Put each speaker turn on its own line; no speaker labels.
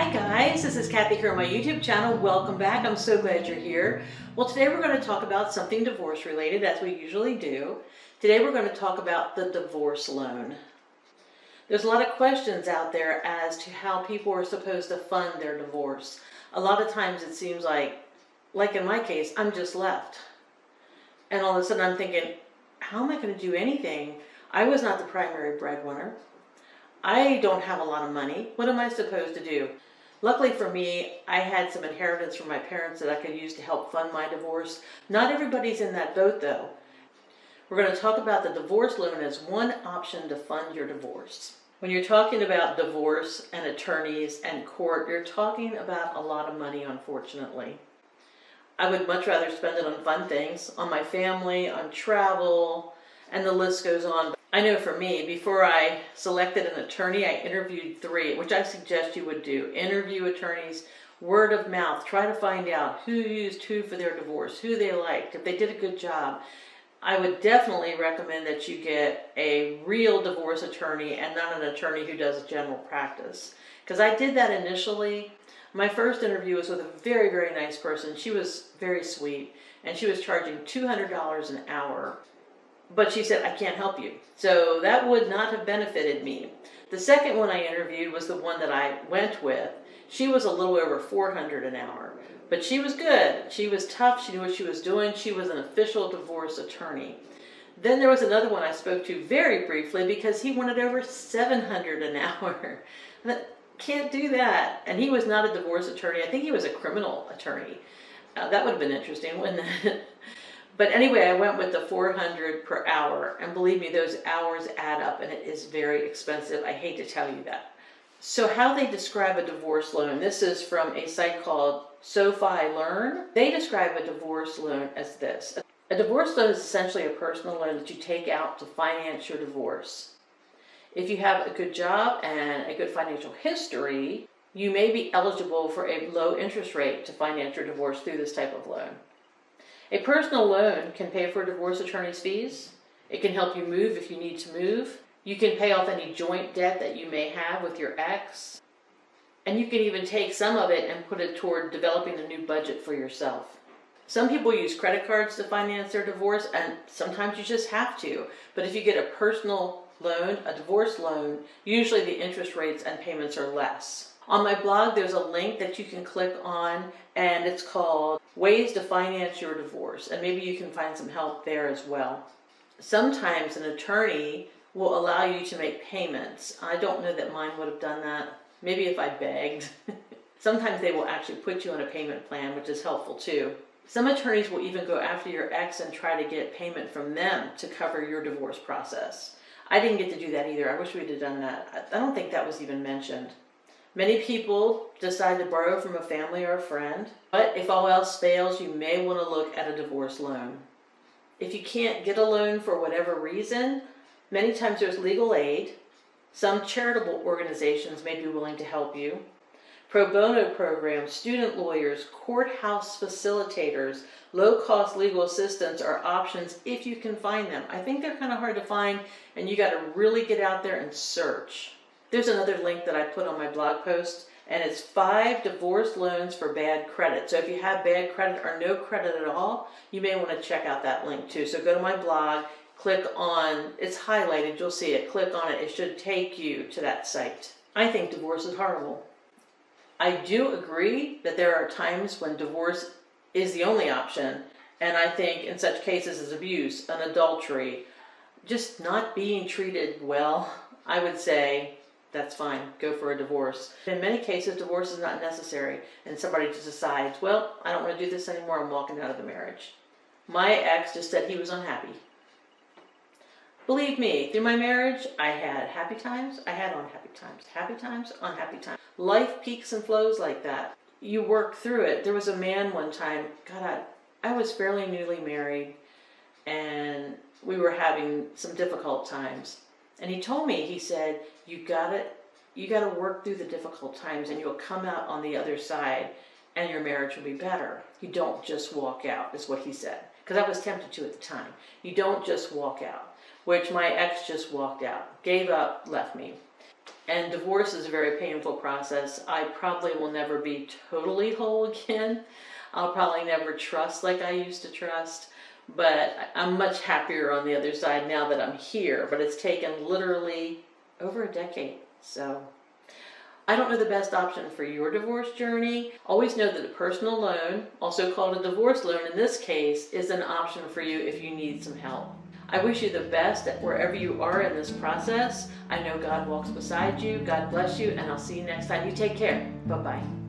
Hi guys, this is Kathy here on my YouTube channel. Welcome back. I'm so glad you're here. Well, today we're going to talk about something divorce related, as we usually do. Today we're going to talk about the divorce loan. There's a lot of questions out there as to how people are supposed to fund their divorce. A lot of times it seems like in my case, I'm just left. And all of a sudden I'm thinking, how am I going to do anything? I was not the primary breadwinner. I don't have a lot of money. What am I supposed to do? Luckily for me, I had some inheritance from my parents that I could use to help fund my divorce. Not everybody's in that boat though. We're going to talk about the divorce loan as one option to fund your divorce. When you're talking about divorce and attorneys and court, you're talking about a lot of money, unfortunately. I would much rather spend it on fun things, on my family, on travel, and the list goes on. I know for me, before I selected an attorney, I interviewed 3, which I suggest you would do. Interview attorneys, word of mouth, try to find out who used who for their divorce, who they liked, if they did a good job. I would definitely recommend that you get a real divorce attorney and not an attorney who does general practice. Because I did that initially. My first interview was with a very, very nice person. She was very sweet, and she was charging $200 an hour. But she said, I can't help you. So that would not have benefited me. The second one I interviewed was the one that I went with. She was a little over $400 an hour, but she was good. She was tough. She knew what she was doing. She was an official divorce attorney. Then there was another one I spoke to very briefly because he wanted over $700 an hour. Can't do that. And he was not a divorce attorney. I think he was a criminal attorney. That would have been interesting, wouldn't it? But anyway, I went with the $400 per hour, and believe me, those hours add up, and it is very expensive. I hate to tell you that. So how they describe a divorce loan, this is from a site called SoFi Learn. They describe a divorce loan as this. A divorce loan is essentially a personal loan that you take out to finance your divorce. If you have a good job and a good financial history, you may be eligible for a low interest rate to finance your divorce through this type of loan. A personal loan can pay for a divorce attorney's fees. It can help you move if you need to move. You can pay off any joint debt that you may have with your ex. And you can even take some of it and put it toward developing a new budget for yourself. Some people use credit cards to finance their divorce, and sometimes you just have to. But if you get a personal loan, a divorce loan, usually the interest rates and payments are less. On my blog, there's a link that you can click on, and it's called Ways to Finance Your Divorce, and maybe you can find some help there as well. Sometimes an attorney will allow you to make payments. I don't know that mine would have done that. Maybe if I begged. Sometimes they will actually put you on a payment plan, which is helpful too. Some attorneys will even go after your ex and try to get payment from them to cover your divorce process. I didn't get to do that either. I wish we'd have done that. I don't think that was even mentioned. Many people decide to borrow from a family or a friend, but if all else fails, you may want to look at a divorce loan. If you can't get a loan for whatever reason, many times there's legal aid. Some charitable organizations may be willing to help you. Pro bono programs, student lawyers, courthouse facilitators, low-cost legal assistance are options if you can find them. I think they're kind of hard to find, and you got to really get out there and search. There's another link that I put on my blog post, and it's 5 divorce loans for bad credit. So if you have bad credit or no credit at all, you may want to check out that link too. So go to my blog, click on, it's highlighted, you'll see it, click on it. It should take you to that site. I think divorce is horrible. I do agree that there are times when divorce is the only option, and I think in such cases as abuse, an adultery, just not being treated well, I would say, that's fine, go for a divorce. In many cases, divorce is not necessary, and somebody just decides, well, I don't want to do this anymore, I'm walking out of the marriage. My ex just said he was unhappy. Believe me, through my marriage, I had happy times, I had unhappy times, unhappy times. Life peaks and flows like that. You work through it. There was a man one time, God, I was fairly newly married, and we were having some difficult times. And he told me, he said, you gotta work through the difficult times and you'll come out on the other side and your marriage will be better. You don't just walk out, is what he said. Because I was tempted to at the time. You don't just walk out, which my ex just walked out, gave up, left me. And divorce is a very painful process. I probably will never be totally whole again. I'll probably never trust like I used to trust, but I'm much happier on the other side now that I'm here. But it's taken literally over a decade. So I don't know the best option for your divorce journey. Always know that a personal loan, also called a divorce loan in this case, is an option for you if you need some help. I wish you the best at wherever you are in this process. I know God walks beside you. God bless you, and I'll see you next time. You take care. Bye-bye.